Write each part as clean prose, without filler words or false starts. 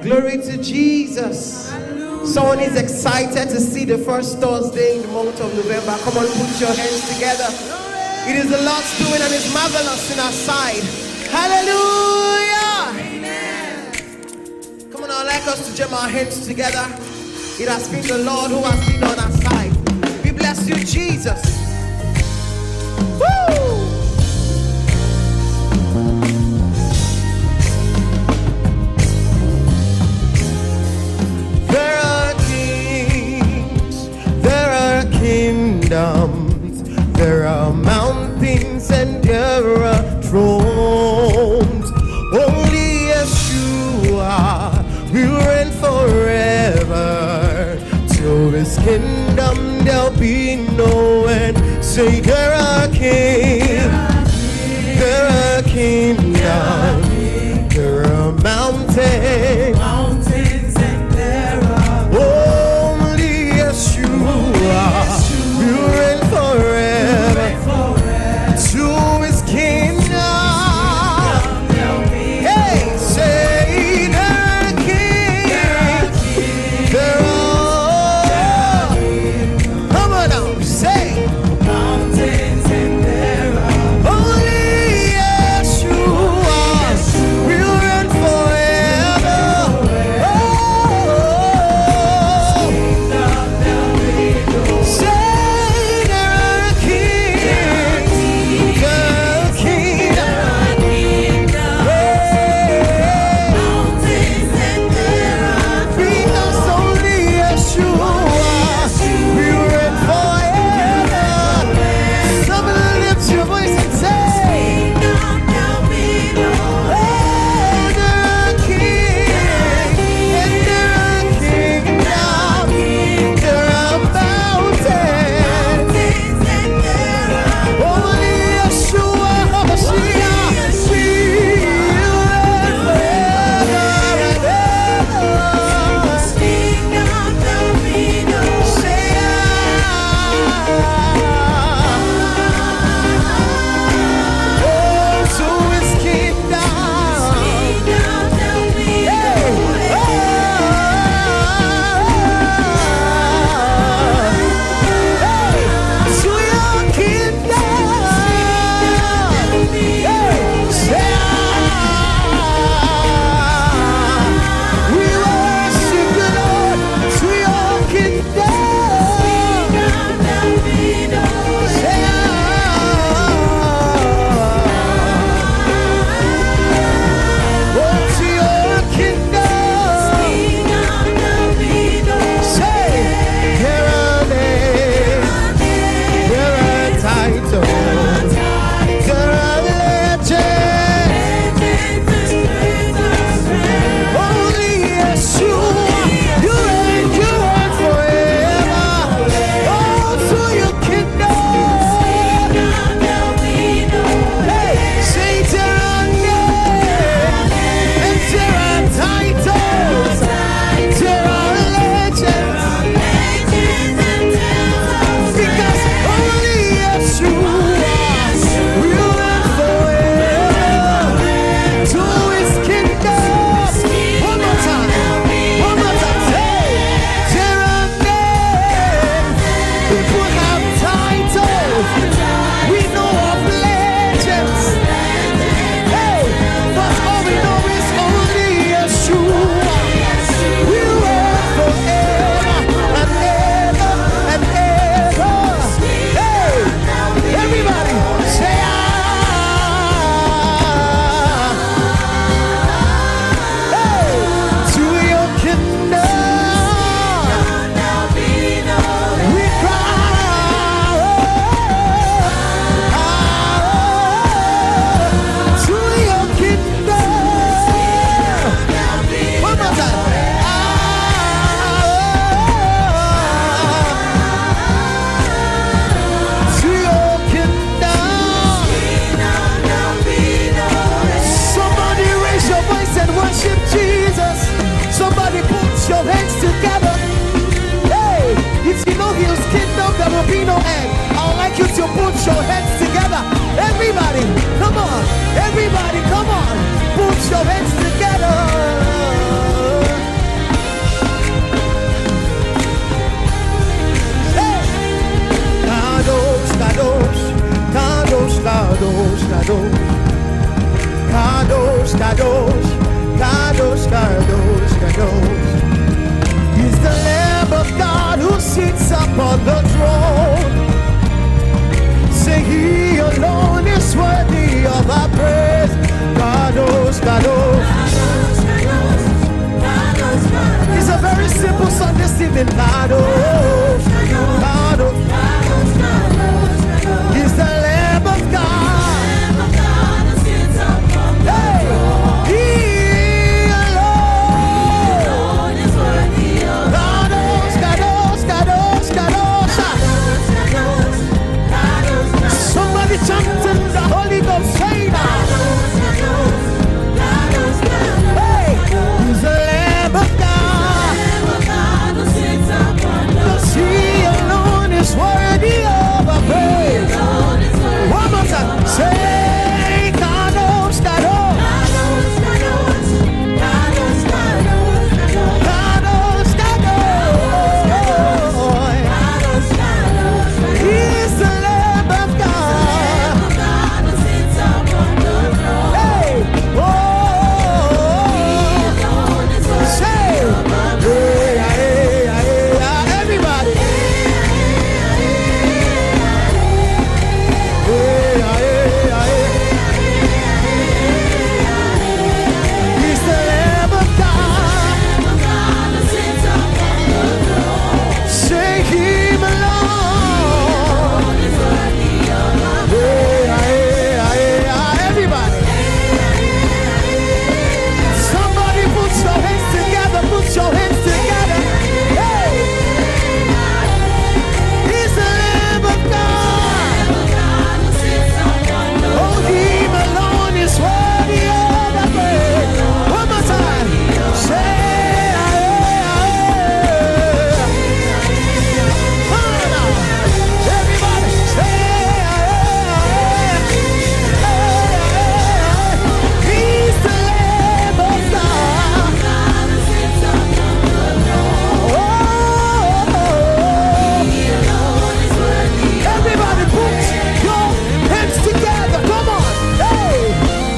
Glory to Jesus. Someone is excited to see the first Thursday in the month of November. Come on, put your hands together. It is the Lord's doing and it's marvelous in our side. Hallelujah. Amen. Come on, I'd like us to jam our hands together. It has been the Lord who has been on our side. We bless you, Jesus. Woo! Kingdoms, there are mountains and there are thrones. Only Yeshua will reign forever. To his kingdom there'll be no end. Say there are kings, there are kingdoms, there are mountains, and there are only Yeshua. You reign forever, to his kingdom. Hey, say there are kings, there are. Come on now, say mountains It's a very simple song this evening. He's the Lamb of God. Hey, He alone is worthy of Kadosh, Kadosh, Kadosh, Kadosh. Somebody chant in the Holy Ghost. Say now. Hey, He's the Lamb of God. He alone is worthy of our praise. One more time. Say Kadosh, Kadosh, Kadosh, Kadosh, Kadosh, Kadosh. He's the Lamb of God. Hey, oh, say, everybody. He's the Lamb of God. Say Him alone. Everybody. Somebody put your hands together. Put your hands together. Hey. He's the Lamb of God. Oh, Him alone is worthy of the praise. One more time. Say, everybody. Say, He's the Lamb of God. Oh, everybody put your hands together. Come on. Hey,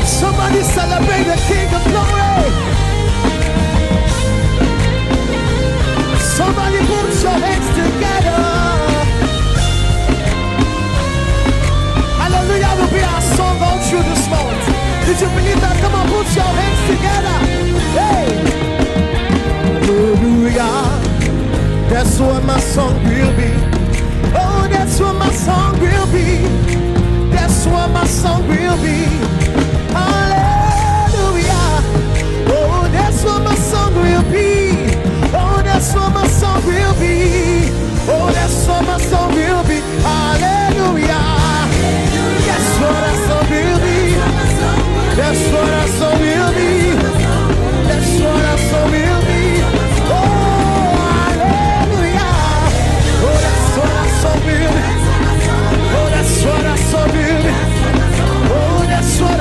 somebody celebrate the King of Glory. Somebody put your hands together. Hallelujah will be our song all through this moment. Did you believe that? Come on, put your hands together. Hey, hallelujah. That's what my song will be. Oh, that's what my song will be. That's what my song will be. Hallelujah. Oh, that's what my song will be. Oh, that's what my song will be. Oh, that's what my song will be. Hallelujah. That's what our song will be. That's what our song will be. That's what our song will be. Oh, hallelujah. Oh, that's what our song will be. Oh, that's what our song will be. Oh, that's what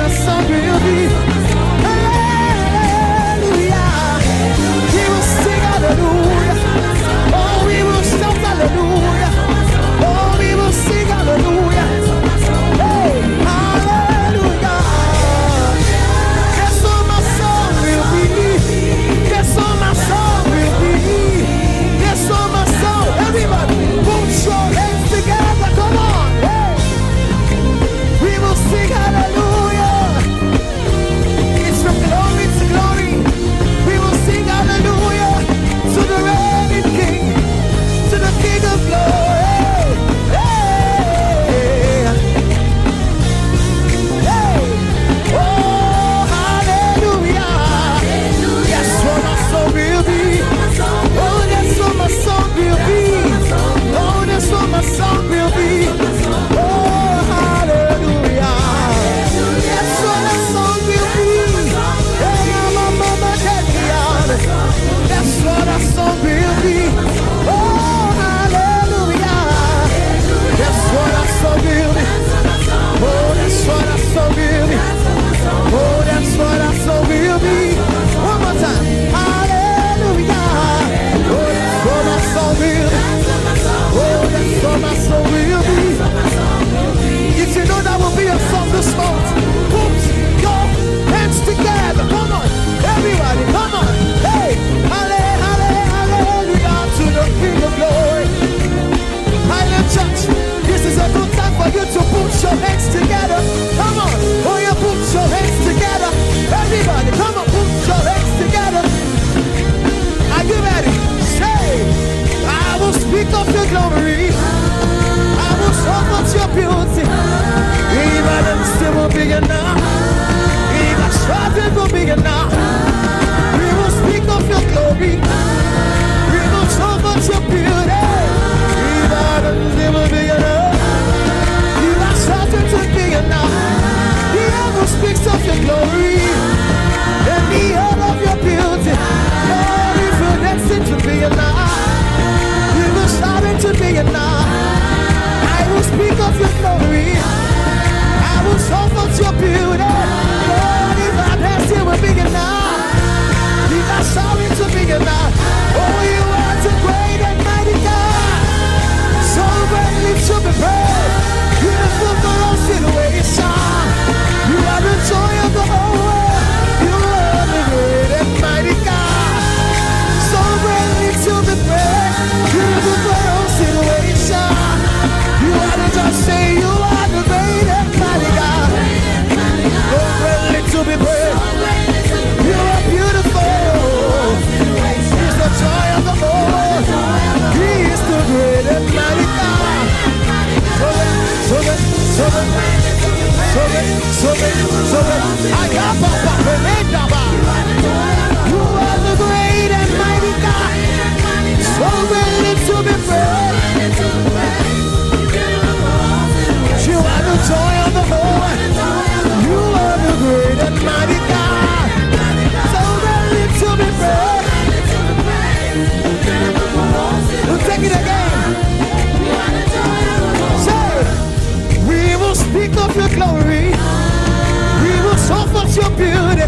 beauty.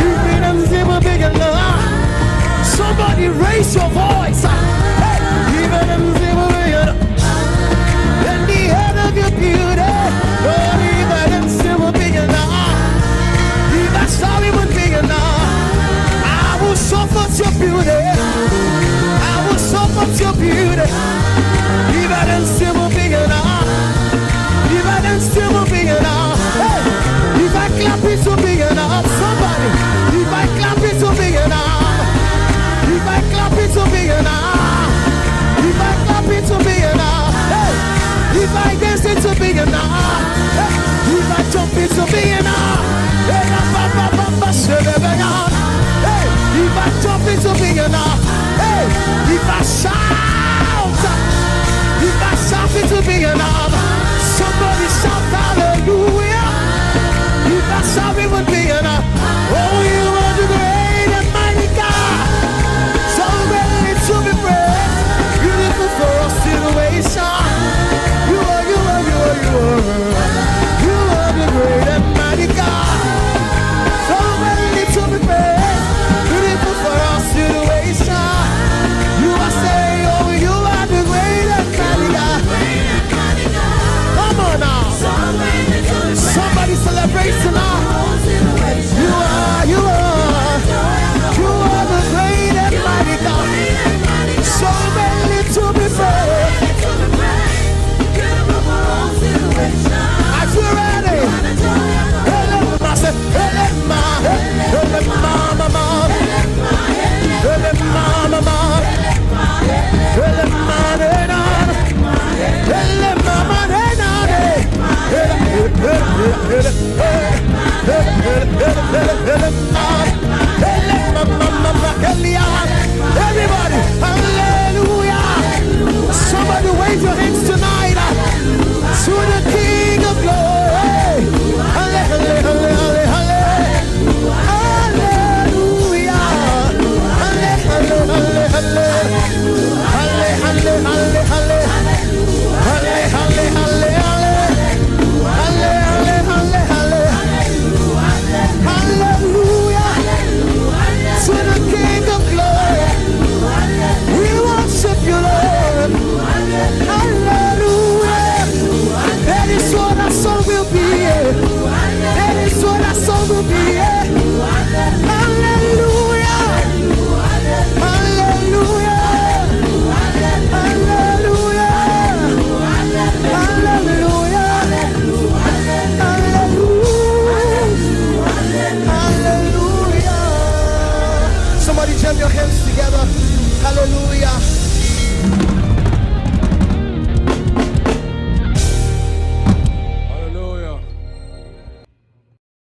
Even invisible bigger love. Somebody raise your voice. Hey, even invisible bigger love. And the head of your beauty. Oh, even invisible bigger love. If I saw it would be enough, I will support your beauty. I will support your beauty. If I didn't still will be enough. If I didn't still will be enough. Hey, if I clap it will be enough. Somebody, if I clap it will be enough. If I clap it will be enough. If I clap it will be enough. Hey, if I dance it will be enough. Hey, if I jump it will be enough. Hey, if I jump it will be enough. Hey, if I shout it will be enough. Somebody shout hallelujah. If I shout it would be enough. Oh, you are the great and mighty God. So ready to be praised. Beautiful for a situation. You are the great and mighty God. So ready to be praised. Beautiful for our situation. You are saying, oh, you are the great and mighty God. Come on now. Somebody celebrate tonight. You are the great and mighty God. So ready to be praised. Are you ready? Everybody, hallelujah. Somebody wave your hands tonight to the King of Glory. Hallelujah. To the King of Glory. We worship you, Lord. Hallelujah. That is what our song will be. That is what our song will be. Hallelujah. Hallelujah. Hallelujah. Hallelujah. Hallelujah. Somebody jam your hands together. Hallelujah.